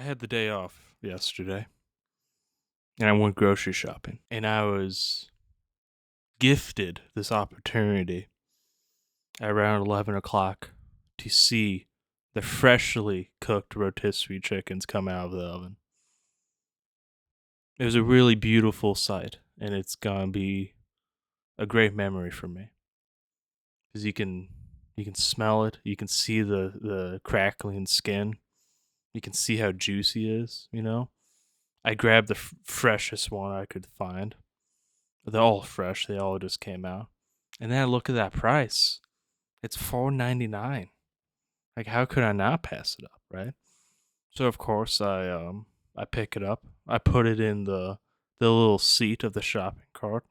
I had the day off yesterday and I went grocery shopping and I was gifted this opportunity at around 11 o'clock to see the freshly cooked rotisserie chickens come out of the oven. It was a really beautiful sight and it's gonna be a great memory for me because you can smell it, you can see the crackling skin, you can see how juicy it is. I grabbed the freshest one I could find. They're all fresh. They all just came out. And then I look at that price. It's $4.99. Like how could I not pass it up, right? So of course I pick it up. I put it in the little seat of the shopping cart.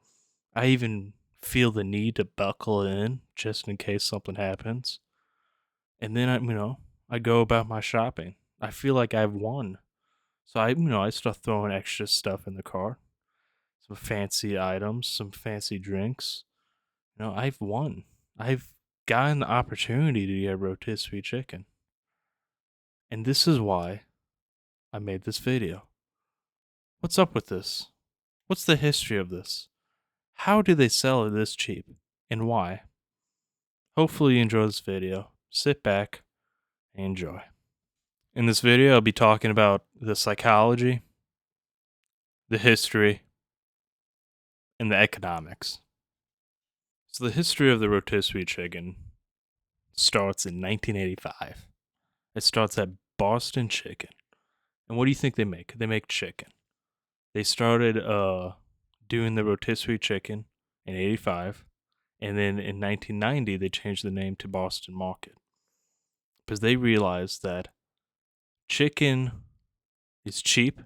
I even feel the need to buckle it in just in case something happens. And then I go about my shopping. I feel like I've won. So I start throwing extra stuff in the cart. Some fancy items, some fancy drinks. I've won. I've gotten the opportunity to get rotisserie chicken. And this is why I made this video. What's up with this? What's the history of this? How do they sell it this cheap? And why? Hopefully you enjoy this video. Sit back and enjoy. In this video, I'll be talking about the psychology, the history, and the economics. So the history of the rotisserie chicken starts in 1985. It starts at Boston Chicken. And what do you think they make? They make chicken. They started doing the rotisserie chicken in 85, and then in 1990 they changed the name to Boston Market because they realized that chicken is cheap,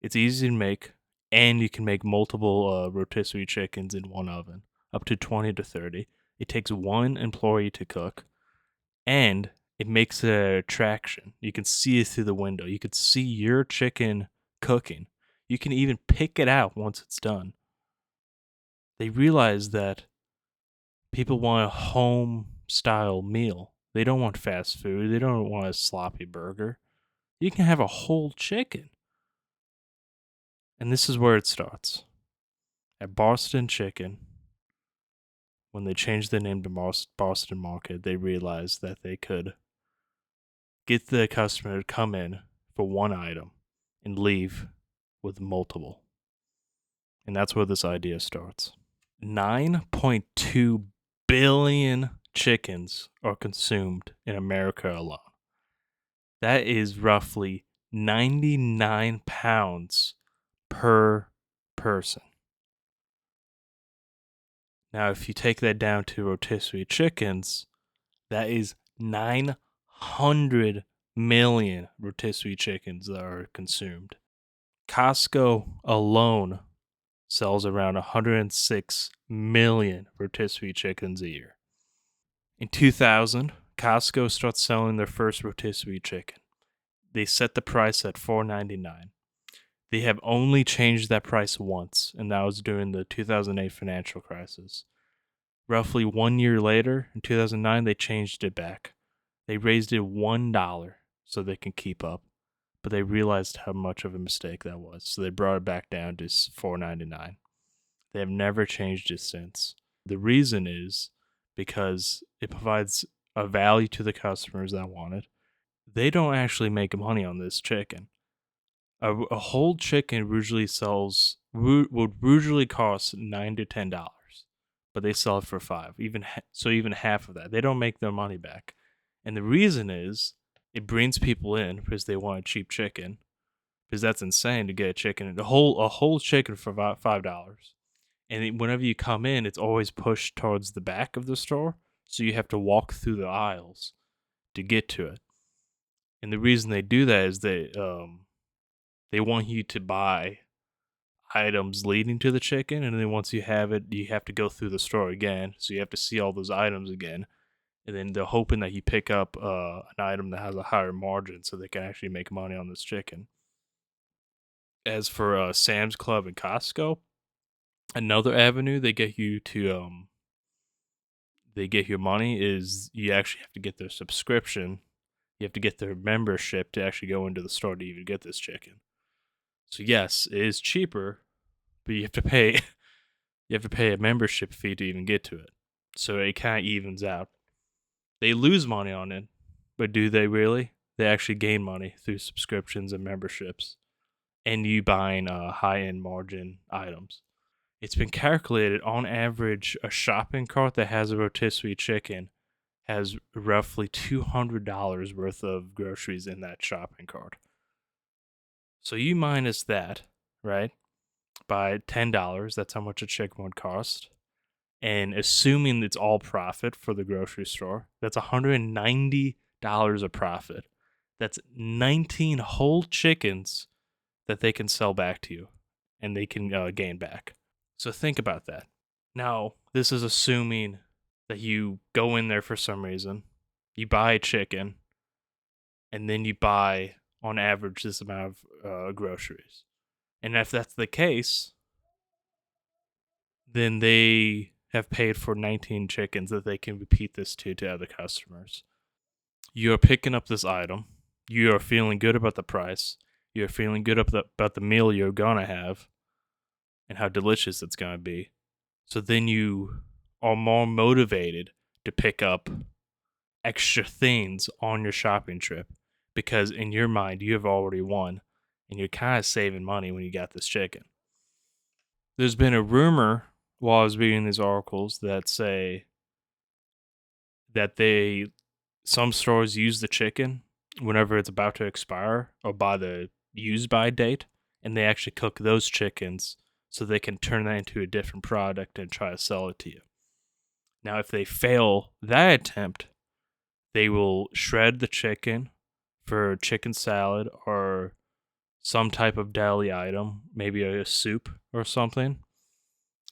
it's easy to make, and you can make multiple rotisserie chickens in one oven, up to 20 to 30. It takes one employee to cook, and it makes an attraction. You can see it through the window. You could see your chicken cooking. You can even pick it out once it's done. They realize that people want a home style meal. They don't want fast food. They don't want a sloppy burger. You can have a whole chicken. And this is where it starts. At Boston Chicken, when they changed the name to Boston Market, they realized that they could get the customer to come in for one item and leave with multiple. And that's where this idea starts. 9.2 billion chickens are consumed in America alone. That is roughly 99 pounds per person. Now, if you take that down to rotisserie chickens, that is 900 million rotisserie chickens that are consumed. Costco alone sells around 106 million rotisserie chickens a year. In 2000, Costco starts selling their first rotisserie chicken. They set the price at $4.99. They have only changed that price once, and that was during the 2008 financial crisis. Roughly 1 year later, in 2009, they changed it back. They raised it $1 so they can keep up, but they realized how much of a mistake that was, so they brought it back down to $4.99. They have never changed it since. The reason is because it provides a value to the customers that want it. They don't actually make money on this chicken. A whole chicken usually would usually cost $9 to $10, but they sell it for $5. Even half of that, they don't make their money back. And the reason is it brings people in because they want a cheap chicken. Because that's insane to get a chicken, a whole chicken for about $5. And whenever you come in, it's always pushed towards the back of the store, so you have to walk through the aisles to get to it. And the reason they do that is they want you to buy items leading to the chicken, and then once you have it, you have to go through the store again, so you have to see all those items again. And then they're hoping that you pick up an item that has a higher margin, so they can actually make money on this chicken. As for Sam's Club and Costco, another avenue they get your money is you actually have to get their subscription. You have to get their membership to actually go into the store to even get this chicken. So yes, it is cheaper, but you have to pay you have to pay a membership fee to even get to it. So it kind of evens out. They lose money on it, but do they really? They actually gain money through subscriptions and memberships, and you buying high-end margin items. It's been calculated on average a shopping cart that has a rotisserie chicken has roughly $200 worth of groceries in that shopping cart. So you minus that, right? By $10, that's how much a chicken would cost. And assuming it's all profit for the grocery store, that's $190 of profit. That's 19 whole chickens that they can sell back to you and they can gain back. So think about that. Now, this is assuming that you go in there for some reason, you buy a chicken, and then you buy, on average, this amount of groceries. And if that's the case, then they have paid for 19 chickens that they can repeat this to other customers. You are picking up this item. You are feeling good about the price. You're feeling good about the meal you're going to have and how delicious it's going to be. So then you are more motivated to pick up extra things on your shopping trip because in your mind you have already won and you're kind of saving money when you got this chicken. There's been a rumor while I was reading these articles that say that some stores use the chicken whenever it's about to expire or by the use by date, and they actually cook those chickens so they can turn that into a different product and try to sell it to you. Now, if they fail that attempt, they will shred the chicken for chicken salad or some type of deli item, maybe a soup or something.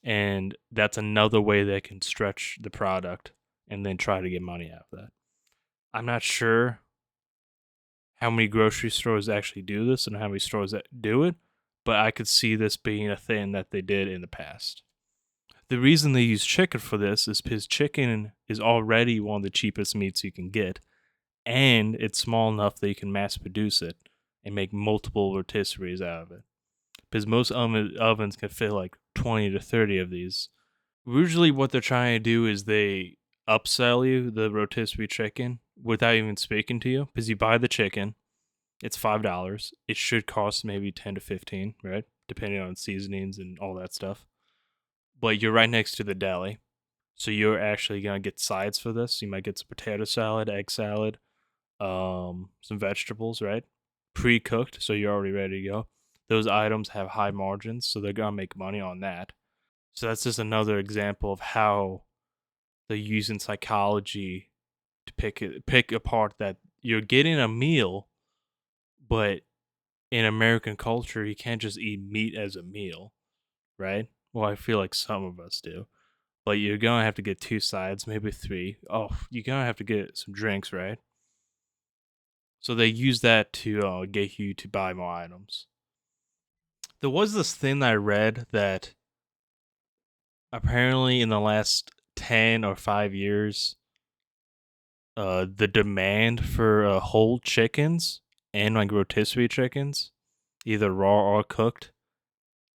And that's another way they can stretch the product and then try to get money out of that. I'm not sure how many grocery stores actually do this and how many stores that do it, but I could see this being a thing that they did in the past. The reason they use chicken for this is because chicken is already one of the cheapest meats you can get, and it's small enough that you can mass produce it and make multiple rotisseries out of it. Because most ovens can fit like 20 to 30 of these. Usually, what they're trying to do is they upsell you the rotisserie chicken without even speaking to you. Because you buy the chicken, it's $5. It should cost maybe 10 to 15, right? Depending on seasonings and all that stuff. But you're right next to the deli. So you're actually going to get sides for this. You might get some potato salad, egg salad, some vegetables, right? Pre-cooked, so you're already ready to go. Those items have high margins, so they're going to make money on that. So that's just another example of how they're using psychology to pick apart that you're getting a meal, but in American culture, you can't just eat meat as a meal, right? Well, I feel like some of us do. But you're gonna have to get two sides, maybe three. Oh, you're gonna have to get some drinks, right? So they use that to get you to buy more items. There was this thing that I read that apparently in the last 10 or 5 years, the demand for whole chickens and like rotisserie chickens, either raw or cooked,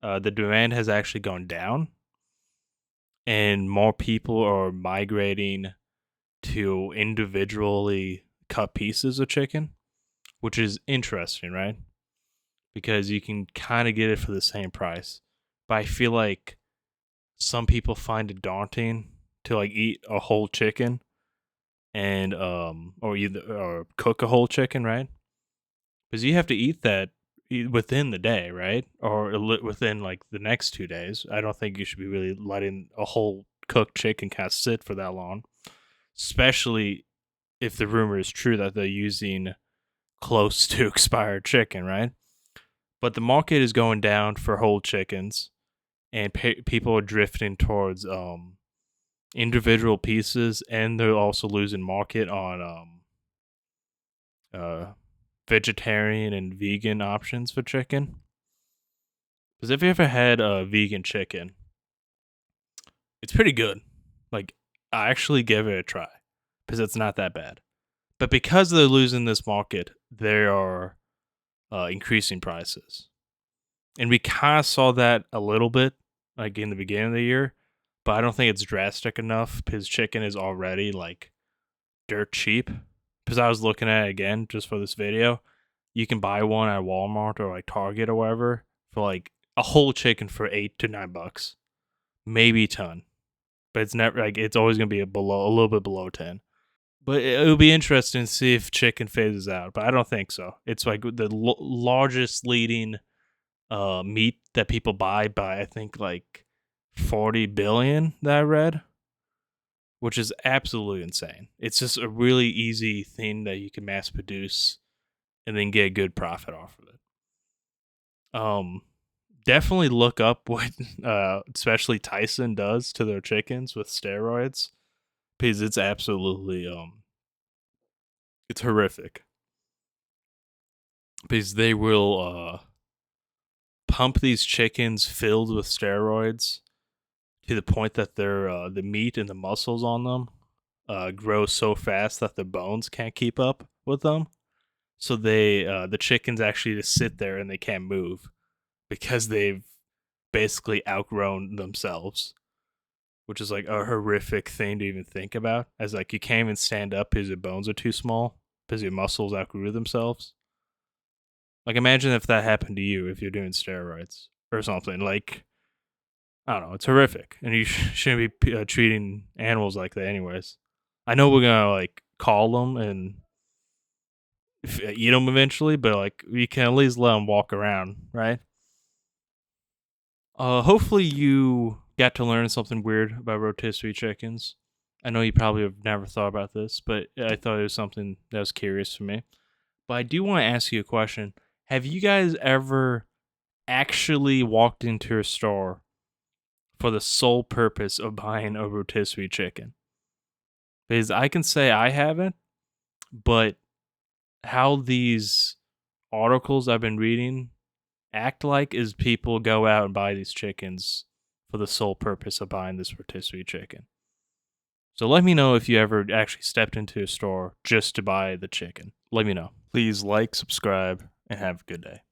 the demand has actually gone down, and more people are migrating to individually cut pieces of chicken, which is interesting, right? Because you can kind of get it for the same price. But I feel like some people find it daunting to like eat a whole chicken and or cook a whole chicken, right? Because you have to eat that within the day, right? Or within like the next 2 days. I don't think you should be really letting a whole cooked chicken kind of sit for that long, especially if the rumor is true that they're using close to expired chicken, right? But the market is going down for whole chickens, and people are drifting towards individual pieces, and they're also losing market on vegetarian and vegan options for chicken. Because if you ever had a vegan chicken, it's pretty good. Like, I actually give it a try because it's not that bad. But because they're losing this market, they are increasing prices. And we kind of saw that a little bit, like in the beginning of the year, but I don't think it's drastic enough because chicken is already like dirt cheap. Because I was looking at it again just for this video, you can buy one at Walmart or like Target or whatever for like a whole chicken for $8 to $9, maybe 10. But it's never like it's always gonna be a little bit below 10. But it would be interesting to see if chicken phases out, but I don't think so. It's like the largest leading meat that people buy by I think like 40 billion that I read, which is absolutely insane. It's just a really easy thing that you can mass produce and then get a good profit off of it. Definitely look up what especially Tyson does to their chickens with steroids because it's absolutely it's horrific. Because they will pump these chickens filled with steroids to the point that their the meat and the muscles on them grow so fast that the bones can't keep up with them. So the chickens actually just sit there and they can't move because they've basically outgrown themselves, which is like a horrific thing to even think about. As like you can't even stand up because your bones are too small because your muscles outgrew themselves. Like imagine if that happened to you if you're doing steroids or something. Like I don't know, it's horrific, and you shouldn't be treating animals like that, anyways. I know we're gonna like call them and eat them eventually, but like we can at least let them walk around, right? Hopefully you got to learn something weird about rotisserie chickens. I know you probably have never thought about this, but I thought it was something that was curious for me. But I do want to ask you a question. Have you guys ever actually walked into a store for the sole purpose of buying a rotisserie chicken? Because I can say I haven't, but how these articles I've been reading act like is people go out and buy these chickens for the sole purpose of buying this rotisserie chicken. So let me know if you ever actually stepped into a store just to buy the chicken. Let me know. Please like, subscribe, and have a good day.